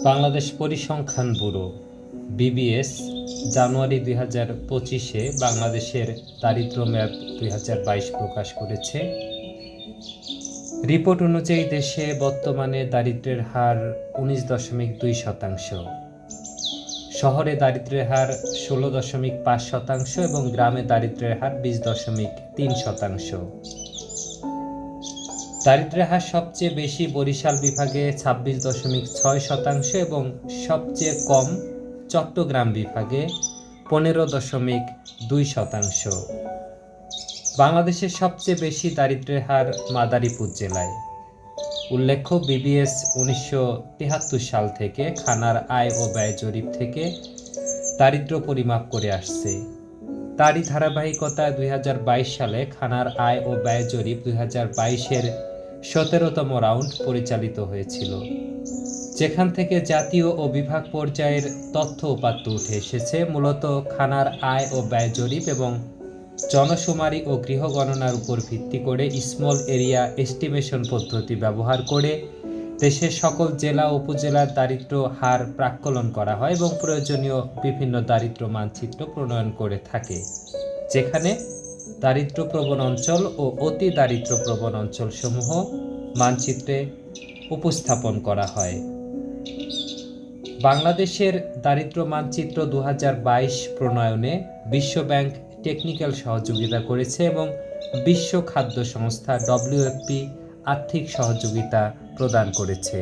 বাংলাদেশ পরিসংখ্যান bureau BBS জানুয়ারি 2025-এ বাংলাদেশের দারিদ্র্য ম্যাপ 2022 প্রকাশ করেছে। রিপোর্ট অনুযায়ী দেশে বর্তমানে দারিদ্র্যের হার 19.2%, শহরে দারিদ্র্যের হার 16.5% এবং গ্রামে দারিদ্র্যের হার 20.3%। দারিদ্র্যের হার সবচেয়ে বেশি বরিশাল বিভাগে 26.6% এবং সবচেয়ে কম চট্টগ্রাম বিভাগে 15.2%। বাংলাদেশের সবচেয়ে বেশি দারিদ্র্যের হার মাদারীপুর জেলায়। উল্লেখ্য, বিবিএস 1973 সাল থেকে খানার আয় ও ব্যয় জরিপ থেকে দারিদ্র্য পরিমাপ করে আসছে। তারই ধারাবাহিকতায় 2022 সালে খানার আয় ও ব্যয় জরিপ 2022-এর 17তম রাউন্ড পরিচালিত হয়েছিল, যেখান থেকে জাতীয় ও বিভাগ পর্যায়ের তথ্য উপাত্ত উঠে এসেছে। মূলত খানার আয় ও ব্যয় জরিপ এবং জনশুমারি ও গৃহ গণনার উপর ভিত্তি করে স্মল এরিয়া এস্টিমেশন পদ্ধতি ব্যবহার করে দেশের সকল জেলা ও উপজেলার দারিদ্র্য হার প্রাক্কলন করা হয় এবং প্রয়োজনীয় বিভিন্ন দারিদ্র্য মানচিত্র প্রণয়ন করে থাকে, যেখানে দারিদ্র্যপ্রবণ অঞ্চল ও অতি দারিদ্র্যপ্রবণ অঞ্চলসমূহ মানচিত্রে উপস্থাপন করা হয়। বাংলাদেশের দারিদ্র্য মানচিত্র 2022 প্রণয়নে বিশ্বব্যাংক টেকনিক্যাল সহযোগিতা করেছে এবং বিশ্ব খাদ্য সংস্থা WFP আর্থিক সহযোগিতা প্রদান করেছে।